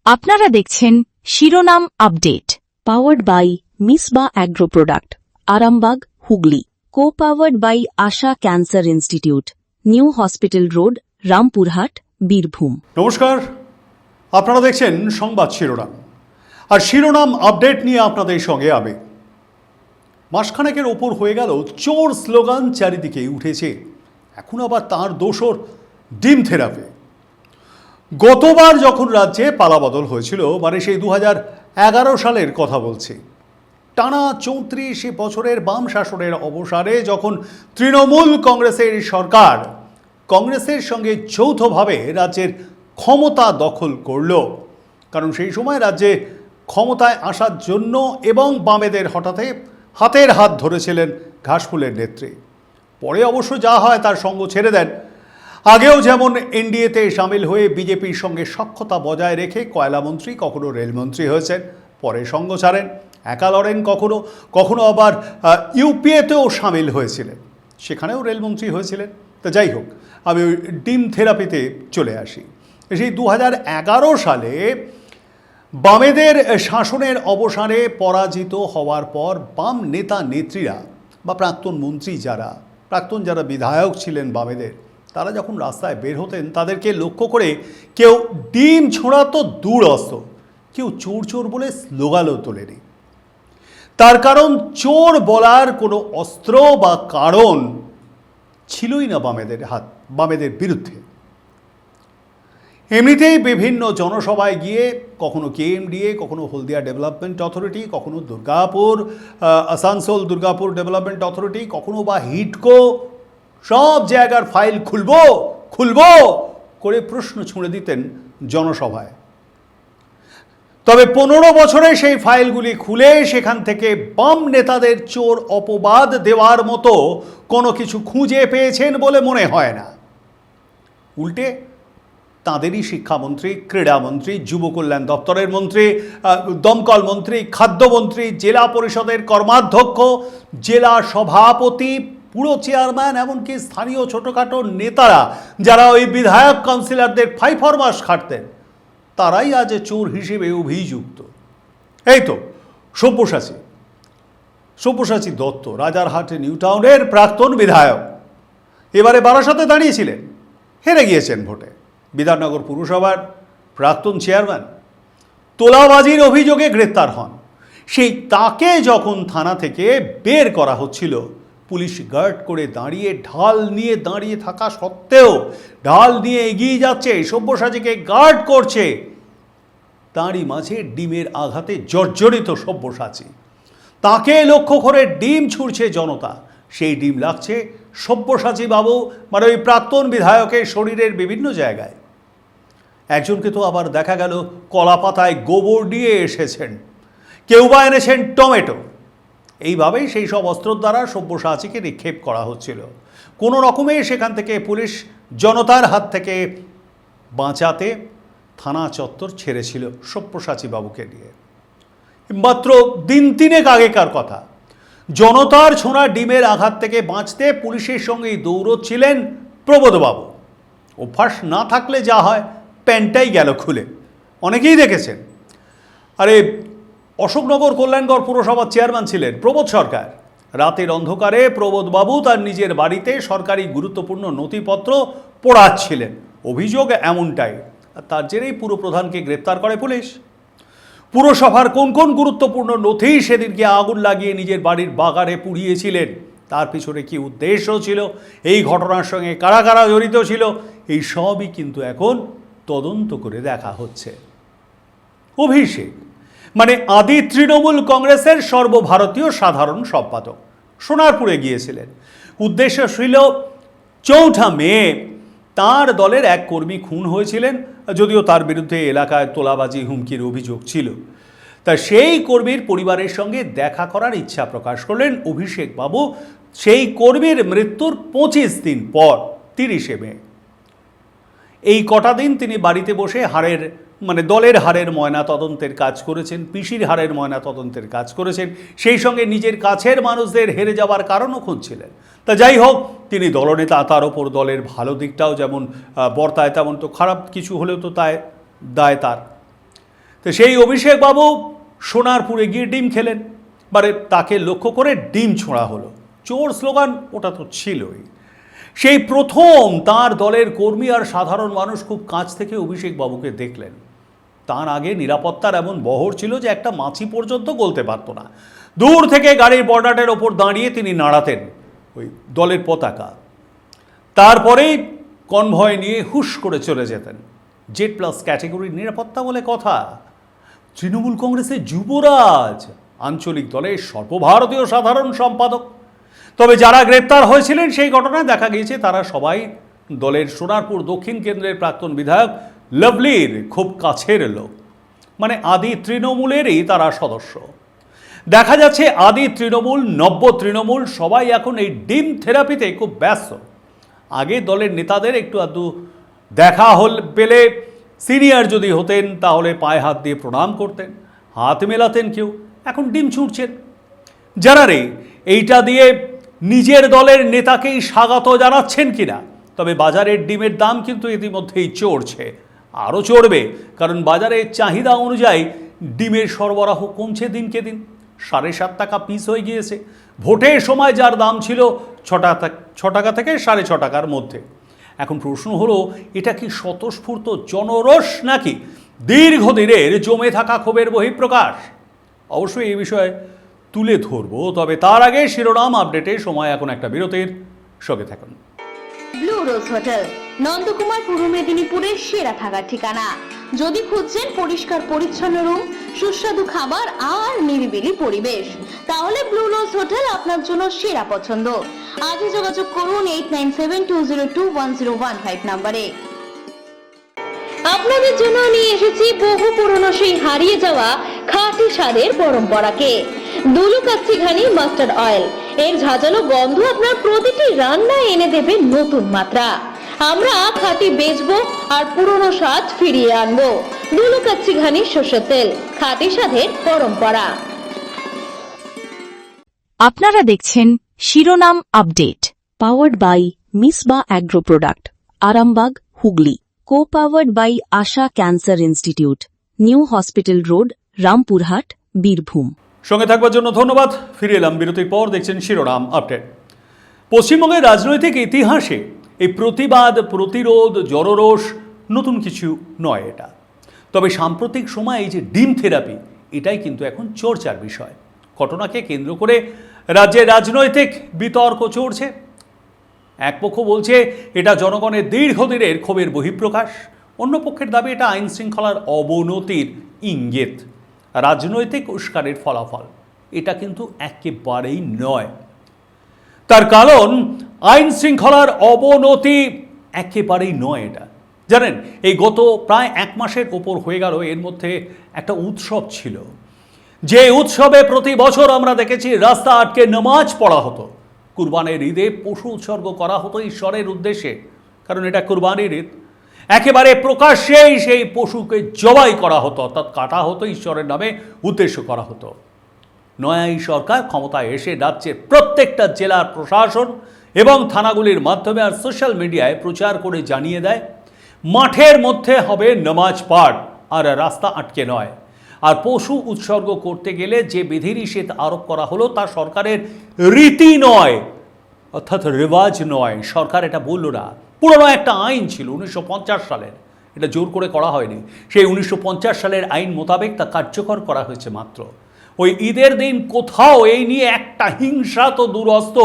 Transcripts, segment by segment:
আপনারা দেখছেন শিরোনাম update, powered by Misba agro product, Arambagh, Hooghly. Co-powered by Asha cancer institute, new hospital road, Rampurhat, Birbhum. নমস্কার, আপনারা দেখছেন সংবাদ শিরোনাম, আর শিরোনাম আপডেট নিয়ে আপনাদের সঙ্গে আমি। মাসখানেকের ওপর হয়ে গেল চোর স্লোগান চারিদিকে উঠেছে, এখন আবার তার দোসর ডিম থেরাপি। গতবার যখন রাজ্যে পালাবদল হয়েছিল, মানে সেই 2011 সালের কথা বলছি, টানা 34 বছরের বাম শাসনের অবসানে যখন তৃণমূল কংগ্রেসের সরকার কংগ্রেসের সঙ্গে যৌথভাবে রাজ্যের ক্ষমতা দখল করল, কারণ সেই সময় রাজ্যে ক্ষমতায় আসার জন্য এবং বামেদের হঠাৎ হাতের হাত ধরেছিলেন ঘাসফুলের নেত্রী। পরে অবশ্য যা হয় তার সঙ্গ ছেড়ে দেন। আগেও যেমন এনডিএতে সামিল হয়ে বিজেপির সঙ্গে সখ্যতা বজায় রেখে কয়লামন্ত্রী, কখনো রেলমন্ত্রী হয়েছেন, পরে সঙ্গ ছাড়েন, একা লড়েন, কখনো কখনো আবার ইউপিএতেও সামিল হয়েছিলেন, সেখানেও রেলমন্ত্রী হয়েছিলেন। তো যাই হোক, আমি ওই ডিম থেরাপিতে চলে আসি। সেই 2011 সালে বামেদের শাসনের অবসানে পরাজিত হওয়ার পর বাম নেতা নেত্রীরা বা প্রাক্তন মন্ত্রী প্রাক্তন যারা বিধায়ক ছিলেন বামেদের, তারা যখন রাস্তায় বের হতেন, তাদেরকে লক্ষ্য করে কেউ ডিম ছোঁড়া তো দূরস্থ, কেউ চোর চোর বলে স্লোগানও তোলেনি। তার কারণ চোর বলার কোনো অস্ত্র বা কারণ ছিলই না বামেদের বিরুদ্ধে। এমনিতেই বিভিন্ন জনসভায় গিয়ে কখনো কেএমডিএ, কখনো হলদিয়া ডেভেলপমেন্ট অথরিটি, কখনো আসানসোল দুর্গাপুর ডেভেলপমেন্ট অথরিটি, কখনো বা হিডকো, সব জায়গার ফাইল খুলবো করে প্রশ্ন ছুঁড়ে দিতেন জনসভায়। তবে 15 বছরে সেই ফাইলগুলি খুলে সেখান থেকে বাম নেতাদের চোর অপবাদ দেওয়ার মতো কোনো কিছু খুঁজে পেয়েছেন বলে মনে হয় না। উল্টে তাঁদেরই শিক্ষামন্ত্রী, ক্রীড়ামন্ত্রী, যুব কল্যাণ দপ্তরের মন্ত্রী, দমকল মন্ত্রী, খাদ্যমন্ত্রী, জেলা পরিষদের কর্মাধ্যক্ষ, জেলা সভাপতি, পুরো চেয়ারম্যান, এমনকি স্থানীয় ছোটোখাটো নেতারা যারা ওই বিধায়ক কাউন্সিলরদের ফাইফরমাস খাটতেন, তারাই আজ চোর হিসেবে অভিযুক্ত। এই তো সব্যসাচী দত্ত, রাজারহাট নিউ টাউনের প্রাক্তন বিধায়ক, এবারে বারাসাতে দাঁড়িয়েছিলেন, হেরে গিয়েছেন ভোটে। বিধাননগর পুরসভার প্রাক্তন চেয়ারম্যান তোলাবাজির অভিযোগে গ্রেপ্তার হন। সেই তাকে যখন থানা থেকে বের করা হচ্ছিল, পুলিশ গার্ড করে ঢাল নিয়ে দাঁড়িয়ে থাকা সত্ত্বেও ঢাল নিয়ে এগিয়ে যাচ্ছে, সব্যসাচীকে গার্ড করছে, তাঁরই মাঝে ডিমের আঘাতে জর্জরিত সব্যসাচী। তাকে লক্ষ্য করে ডিম ছুঁড়ছে জনতা, সেই ডিম লাগছে সব্যসাচী বাবু, মানে ওই প্রাক্তন বিধায়কের শরীরের বিভিন্ন জায়গায়। একজনকে তো আবার দেখা গেল কলা পাতায় গোবর দিয়ে এসেছেন, কেউ বা এনেছেন টমেটো। এইভাবেই সেই সব অস্ত্র দ্বারা সব্যসাচীকে নিক্ষেপ করা হচ্ছিল। কোনো রকমে সেখান থেকে পুলিশ জনতার হাত থেকে বাঁচাতে থানা চত্বর ছেড়েছিল সব্যসাচী বাবুকে নিয়ে। মাত্র দিন 3 আগেকার কথা, জনতার ছোঁড়া ডিমের আঘাত থেকে বাঁচতে পুলিশের সঙ্গেই দৌড়চ্ছিলেন প্রবোধবাবু। অভ্যাস না থাকলে যা হয়, প্যান্টটাই গেল খুলে, অনেকেই দেখেছেন। আরে অশোকনগর কল্যাণগড় পুরসভার চেয়ারম্যান ছিলেন প্রবোধ সরকার। রাতের অন্ধকারে প্রবোধবাবু তার নিজের বাড়িতে সরকারি গুরুত্বপূর্ণ নথিপত্র পোড়াচ্ছিলেন, অভিযোগ এমনটাই। আর তার জেরেই পুরপ্রধানকে গ্রেপ্তার করে পুলিশ। পুরসভার কোন কোন গুরুত্বপূর্ণ নথি সেদিনকে আগুন লাগিয়ে নিজের বাড়ির বাগানে পুড়িয়েছিলেন, তার পিছনে কি উদ্দেশ্য ছিল, এই ঘটনার সঙ্গে কারা কারা জড়িত ছিল, এই সবই কিন্তু এখন তদন্ত করে দেখা হচ্ছে। অভিষেক মানে আদি তৃণমূল কংগ্রেসের সর্বভারতীয় সাধারণ সম্পাদক সোনারপুরে গিয়েছিলেন। উদ্দেশ্য ছিল 4 মে তার দলের এক কর্মী খুন হয়েছিলেন, যদিও তার বিরুদ্ধে এলাকায় তোলাবাজি হুমকির অভিযোগ ছিল। তা সেই কর্মীর পরিবারের সঙ্গে দেখা করার ইচ্ছা প্রকাশ করলেন অভিষেক বাবু সেই কর্মীর মৃত্যুর 25 দিন পর, 30 মে। এই কটা দিন তিনি বাড়িতে বসে দলের হারের ময়না তদন্তের কাজ করেছেন, পিসির হারের ময়না তদন্তের কাজ করেছেন, সেই সঙ্গে নিজের কাছের মানুষদের হেরে যাওয়ার কারণও খুঁজছিলেন। তা যাই হোক, তিনি দলনেতা, তার ওপর দলের ভালো দিকটাও যেমন বর্তায়, তেমন তো খারাপ কিছু হলেও তো দায় তার। তো সেই অভিষেক বাবু সোনারপুরে গিয়ে ডিম খেলেন, মানে তাকে লক্ষ্য করে ডিম ছোঁড়া হলো। চোর স্লোগান ওটা তো ছিলই। সেই প্রথম তার দলের কর্মী আর সাধারণ মানুষ খুব কাছ থেকে অভিষেক বাবুকে দেখলেন। তার আগে নিরাপত্তার এমন বহর ছিল যে একটা মাছি পর্যন্ত গলতে পারত না। দূর থেকে গাড়ির বর্ডারের ওপর দাঁড়িয়ে তিনি নাড়াতেন ওই দলের পতাকা, তারপরেই কনভয় নিয়ে হুশ করে চলে যেতেন। জেড প্লাস ক্যাটেগরির নিরাপত্তা বলে কথা। তৃণমূল কংগ্রেসের যুবরাজ, আঞ্চলিক দলের সর্বভারতীয় সাধারণ সম্পাদক। তবে যারা গ্রেপ্তার হয়েছিলেন সেই ঘটনায় দেখা গিয়েছে তারা সবাই দলের সোনারপুর দক্ষিণ কেন্দ্রের প্রাক্তন বিধায়ক লাভলির খুব কাছের লোক, মানে আদি তৃণমূলেরই তারা সদস্য। দেখা যাচ্ছে আদি তৃণমূল, নব্য তৃণমূল সবাই এখন এই ডিম থেরাপিতে খুব ব্যস্ত। আগে দলের নেতাদের একটু আধটু দেখা পেলে সিনিয়র যদি হতেন তাহলে পায়ে হাত দিয়ে প্রণাম করতেন, হাত মেলাতেন কেউ, এখন ডিম ছুঁড়ছেন। যারা রে এইটা দিয়ে নিজের দলের নেতাকেই স্বাগত জানাচ্ছেন কিনা। তবে বাজারের ডিমের দাম কিন্তু ইতিমধ্যেই চড়ছে, আরও চড়বে, কারণ বাজারের চাহিদা অনুযায়ী ডিমের সরবরাহ কমছে দিনকে দিন। 7.5 টাকা পিস হয়ে গিয়েছে। ভোটের সময় যার দাম ছিল 6 টাকা থেকে 6.5 টাকার মধ্যে। এখন প্রশ্ন হলো, এটা কি স্বতঃস্ফূর্ত জনরোষ নাকি দীর্ঘদিনের জমে থাকা ক্ষোভের বহিঃপ্রকাশ? অবশ্যই এই বিষয়ে তুলে ধরবো, তবে তার আগে শিরোনাম আপডেটের সময় এখন একটা বিরতির। সঙ্গে থাকুন। ব্লু রোজ হোটেল, নন্দকুমার, পূর্ব মেদিনীপুরের সেরা থাকার ঠিকানা। যদি খুঁজছেন পরিষ্কার পরিচ্ছন্ন রুম, সুস্বাদু খাবার আর নিরিবিলি পরিবেশ, তাহলে ব্লু রোজ হোটেল আপনার জন্য সেরা পছন্দ। আজই যোগাযোগ করুন 8972021015 নম্বরে। আপনাদের জন্য নিয়ে এসেছি বহু পুরনো সেই হারিয়ে যাওয়া খাঁটি স্বাদের পরম্পরাকে। দুলু কাচ্চি ঘানি মাস্টার্ড অয়েল, এর ঝাঁঝালো গন্ধ আপনার প্রতিটি রান্নায় এনে দেবে নতুন মাত্রা। আমরা খাঁটি বেচবো আর পুরনো স্বাদ ফিরিয়ে আনবো। দুলু কাচ্চি ঘানি সর্ষের তেল, খাঁটি স্বাদের পরম্পরা। আপনারা দেখছেন শিরোনাম update, powered by Misba agro product, Arambagh, Hooghly. co-powered by Asha Cancer Institute, New Hospital Road, Rampurhat, Birbhum. সঙ্গে থাকবার জন্য ধন্যবাদ। ফিরে এলাম বিরতির পর, দেখছেন শিরোনাম আপডেট। পশ্চিমবঙ্গের রাজনৈতিক ইতিহাসে এই প্রতিবাদ, প্রতিরোধ, জনরোষ নতুন কিছু নয় এটা। তবে সাম্প্রতিক সময়ে এই যে ডিম থেরাপি, এটাই কিন্তু এখন চর্চার বিষয়। ঘটনাকে কেন্দ্র করে রাজ্যে রাজনৈতিক বিতর্ক চলছে। এক পক্ষ বলছে এটা জনগণের দীর্ঘদিনের ক্ষোভের বহিঃপ্রকাশ, অন্য পক্ষের দাবি এটা আইন শৃঙ্খলার অবনতির ইঙ্গিত, রাজনৈতিক উস্কানির ফলাফল। এটা কিন্তু একেবারেই নয়। তার কারণ আইন শৃঙ্খলার অবনতি একেবারেই নয় এটা। জানেন, এই গত প্রায় 1 মাসের ওপর হয়ে গেল, এর মধ্যে একটা উৎসব ছিল, যে উৎসবে প্রতি বছর আমরা দেখেছি রাস্তা আটকে নামাজ পড়া হতো। কুরবানির ঈদে পশু উৎসর্গ করা হতো ঈশ্বরের উদ্দেশ্যে, কারণ এটা কুরবানির ঈদ। একেবারে প্রকাশ্যেই সেই পশুকে জবাই করা হতো, অর্থাৎ কাটা হতো, ঈশ্বরের নামে উদ্দেশ্য করা হতো। নয়া এই সরকার ক্ষমতায় এসে রাজ্যের প্রত্যেকটা জেলার প্রশাসন এবং থানাগুলির মাধ্যমে আর সোশ্যাল মিডিয়ায় প্রচার করে জানিয়ে দেয় মাঠের মধ্যে হবে নামাজ পাঠ, আর রাস্তা আটকে নয়। আর পশু উৎসর্গ করতে গেলে যে বিধিনিষেধ আরোপ করা হলো তা সরকারের রীতি নয়, অর্থাৎ রেওয়াজ নয়। সরকার এটা বলল না। পুরনো একটা আইন ছিল 1950 সালের, এটা জোর করে করা হয়নি। সেই 1950 সালের আইন মোতাবেক তা কার্যকর করা হয়েছে মাত্র। ওই ঈদের দিন কোথাও এই নিয়ে একটা হিংসা তো দূরস্থ,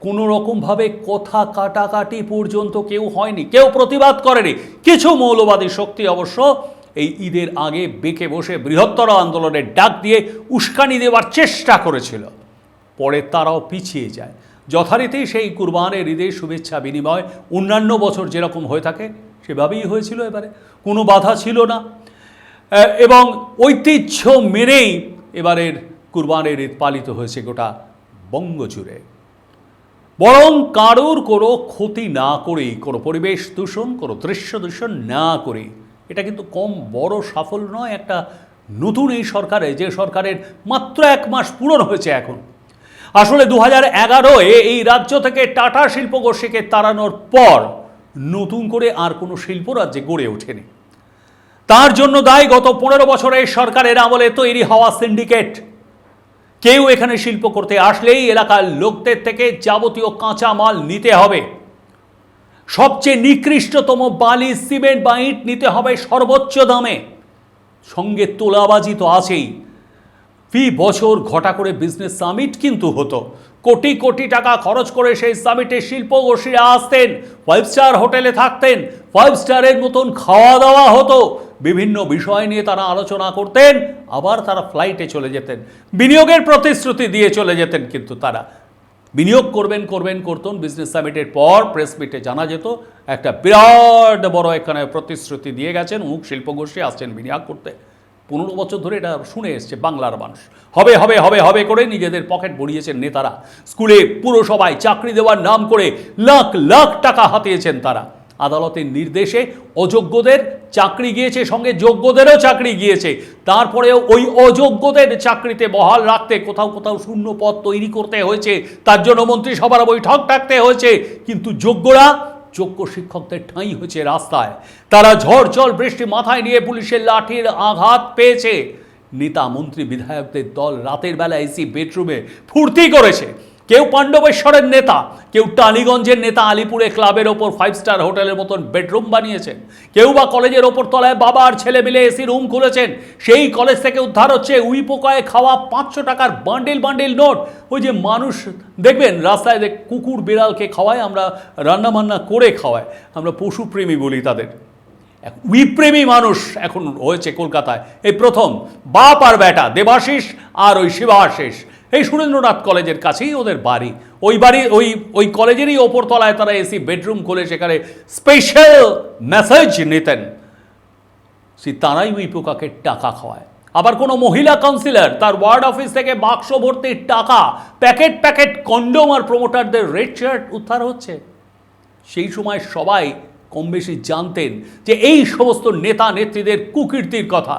কোনো রকমভাবে কথা কাটাকাটি পর্যন্ত কেউ হয়নি, কেউ প্রতিবাদ করেনি। কিছু মৌলবাদী শক্তি অবশ্য এই ঈদের আগে বেঁকে বসে বৃহত্তর আন্দোলনের ডাক দিয়ে উস্কানি দেওয়ার চেষ্টা করেছিল, পরে তারাও পিছিয়ে যায়। যথারীতি সেই কুরবানের ঈদের শুভেচ্ছা বিনিময় অন্যান্য বছর যেরকম হয়ে থাকে সেভাবেই হয়েছিল। এবারে কোনো বাধা ছিল না এবং ঐতিহ্য মেনেই এবারের কুরবানের ঈদ পালিত হয়েছে গোটা বঙ্গজুড়ে। বরং কারোর কোনো ক্ষতি না করেই, কোনো পরিবেশ দূষণ, কোনো দৃশ্য দূষণ না করে, এটা কিন্তু কম বড় সাফল্য নয় একটা নতুন এই সরকারে, যে সরকারের মাত্র 1 মাস পূরণ হয়েছে এখন। আসলে 2011-এ এই রাজ্য থেকে টাটা শিল্প গোষ্ঠীকে তাড়ানোর পর নতুন করে আর কোনো শিল্প রাজ্যে গড়ে ওঠেনি। তার জন্য দায়ী গত 15 বছরের সরকারের আমলে তৈরি হওয়া সিন্ডিকেট। কেউ এখানে শিল্প করতে আসলেই এলাকার লোকদের থেকে যাবতীয় কাঁচা মাল নিতে হবে, সবচেয়ে নিকৃষ্টতম বালি, সিমেন্ট বা ইট নিতে হবে সর্বোচ্চ দামে, সঙ্গে তোলাবাজি তো আছেই। ফি বছর ঘটা করে বিজনেস সামিট কিন্তু হতো, কোটি কোটি টাকা খরচ করে সেই সামিটে শিল্পগোষ্ঠীরা আসতেন, 5 স্টার হোটেলে থাকতেন, 5 স্টারের মতন খাওয়া দাওয়া হতো, বিভিন্ন বিষয় নিয়ে তারা আলোচনা করতেন, আবার তারা ফ্লাইটে চলে যেতেন, বিনিয়োগের প্রতিশ্রুতি দিয়ে চলে যেতেন। কিন্তু তারা বিনিয়োগ করতেন। বিজনেস সামিটের পর প্রেস মিটে জানা যেত একটা বিরাট বড় এখানে প্রতিশ্রুতি দিয়ে গেছেন, অমুক শিল্পগোষ্ঠী আসছেন বিনিয়োগ করতে। 15 বছর ধরে এটা শুনে এসছে বাংলার মানুষ। হবে হবে হবে হবে করে নিজেদের পকেট ভরিয়েছেন নেতারা। স্কুলে পুরসভায় চাকরি দেওয়ার নাম করে লাখ লাখ টাকা হাতিয়েছেন তারা। আদালতের নির্দেশে অযোগ্যদের চাকরি গিয়েছে, সঙ্গে যোগ্যদেরও চাকরি গিয়েছে। তারপরেও ওই অযোগ্যদের চাকরিতে বহাল রাখতে কোথাও কোথাও শূন্য পদ তৈরি করতে হয়েছে, তার জন্য মন্ত্রিসভার বৈঠক ডাকতে হয়েছে। কিন্তু যোগ্য শিক্ষকদের ঠাঁই হয়েছে রাস্তায়। তারা ঝড় জল বৃষ্টি মাথায় নিয়ে পুলিশের লাঠির আঘাত পেয়েছে। নেতা মন্ত্রী বিধায়কদের দল রাতের বেলা এসি বেডরুমে ফুর্তি করেছে। কেউ পাণ্ডবেশ্বরের নেতা, কেউ টালিগঞ্জের নেতা আলিপুরে ক্লাবের ওপর 5 স্টার হোটেলের মতন বেডরুম বানিয়েছেন, কেউ বা কলেজের ওপর তলায় বাবা আর ছেলে মিলে এসি রুম খুলেছেন। সেই কলেজ থেকে উদ্ধার হচ্ছে উইপোকায় খাওয়া 500 টাকার বান্ডিল নোট। ওই যে মানুষ দেখবেন রাস্তায় কুকুর বিড়ালকে খাওয়ায়, আমরা রান্নাবান্না করে খাওয়াই, আমরা পশুপ্রেমী বলি তাদের। উইপ্রেমী মানুষ এখন হয়েছে কলকাতায়। এই প্রথম বাপ আর বেটা, দেবাশিস আর ওই শিবাশিস, এই সুরেন্দ্রনাথ কলেজের কাছেই ওদের বাড়ি। ওই কলেজেরই ওপর তলায় তারা এসি বেডরুম খুলে সেখানে স্পেশাল মেসেজ নিতেন। তারাই ওই পোকাকে টাকা খাওয়ায়। আবার কোনো মহিলা কাউন্সিলর তার ওয়ার্ড অফিস থেকে বাক্স ভর্তি টাকা, প্যাকেট কন্ডোম আর প্রমোটারদের রেড শার্ট উদ্ধার হচ্ছে। সেই সময় সবাই কম বেশি জানতেন যে এই সমস্ত নেতা নেত্রীদের কুকীর্তির কথা।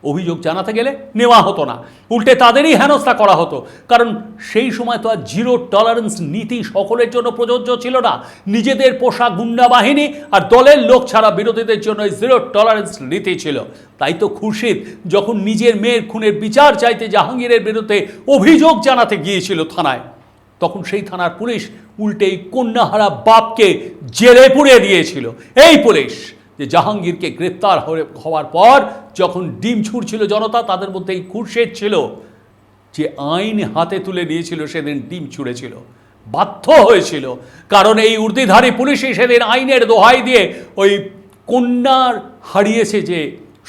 অভিযোগ জানাতে গেলে নেওয়া হতো না, উল্টে তাদেরই হেনস্থা করা হতো। কারণ সেই সময় তো আর জিরো টলারেন্স নীতি সকলের জন্য প্রযোজ্য ছিল না। নিজেদের পোষা গুন্ডা বাহিনী আর দলের লোক ছাড়া বিরোধীদের জন্য জিরো টলারেন্স নীতি ছিল। তাই তো খুরশিদ যখন নিজের মেয়ের খুনের বিচার চাইতে জাহাঙ্গীরের বিরুদ্ধে অভিযোগ জানাতে গিয়েছিল থানায়, তখন সেই থানার পুলিশ উল্টেই কন্যাহারা বাপকে জেলে পুড়িয়ে দিয়েছিল। এই পুলিশ যে জাহাঙ্গীরকে গ্রেপ্তার হওয়ার পর যখন ডিম ছুড়ছিল জনতা, তাদের মধ্যে এই খুরশেদ ছিল যে আইন হাতে তুলে নিয়েছিল, সেদিন ডিম ছুড়েছিল, বাধ্য হয়েছিল। কারণ এই উর্দিধারী পুলিশই সেদিন আইনের দোহাই দিয়ে ওই কন্যার হারিয়েছে, যে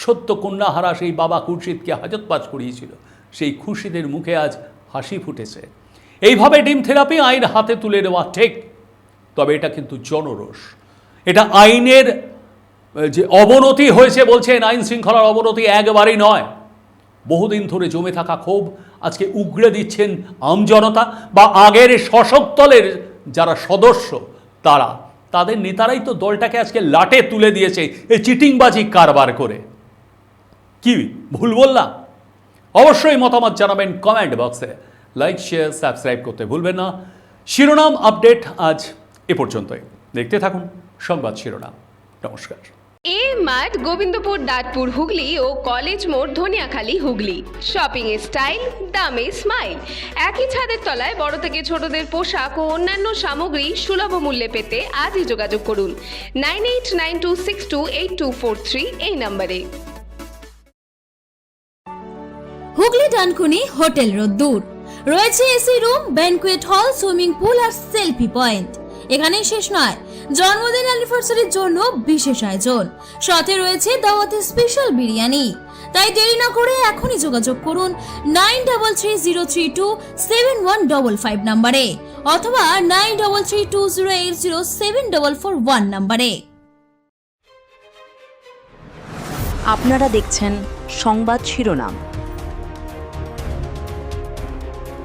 সত্য কন্যাহারা সেই বাবা খুরশিদকে হাজতবাজ করিয়েছিল। সেই খুরশিদের মুখে আজ হাসি ফুটেছে। এইভাবে ডিম থেরাপি আইন হাতে তুলে নেওয়া ঠিক, তবে এটা কিন্তু জনরোষ। এটা আইনের যে অবনতি হয়েছে বলছেন, আইন শৃঙ্খলার অবনতি একবারই নয়। বহুদিন ধরে জমে থাকা ক্ষোভ আজকে উগড়ে দিচ্ছেন আমজনতা বা আগের শাসক দলের যারা সদস্য তাদের নেতারাই তো দলটাকে আজকে লাটে তুলে দিয়েছে এই চিটিংবাজি কারবার করে। কি ভুল বললাম? অবশ্যই মতামত জানাবেন কমেন্ট বক্সে। লাইক, শেয়ার, সাবস্ক্রাইব করতে ভুলবেন না। শিরোনাম আপডেট আজ এ পর্যন্তই। দেখতে থাকুন সংবাদ শিরোনাম। নমস্কার। এ মার্ট, গোবিন্দপুর, দাঁতপুর, হুগলি ও কলেজ মোড়, ধনিয়াখালী, হুগলি। শপিং এর স্টাইল, দামে স্মাইল। একই ছাদের তলায় বড় থেকে ছোটদের পোশাক ও অন্যান্য সামগ্রী সুলভ মূল্যে পেতে আজই যোগাযোগ করুন 9892628243 এই নম্বরে। হুগলি ডানকুনি হোটেল রোদ্দুর রয়েছে এসি রুম, ব্যানকুয়েট হল, সুইমিং পুল আর সেলফি পয়েন্ট। এখানেই শেষ নয়, জন্মদিন অ্যানিভার্সারির জন্য বিশেষ আয়োজন, সাথে রয়েছে দাওয়াতের স্পেশাল বিরিয়ানি। তাই দেরি না করে এখনই যোগাযোগ করুন 9330327155 নম্বরে অথবা 933208074441 নম্বরে। আপনারা দেখছেন সংবাদ শিরোনাম।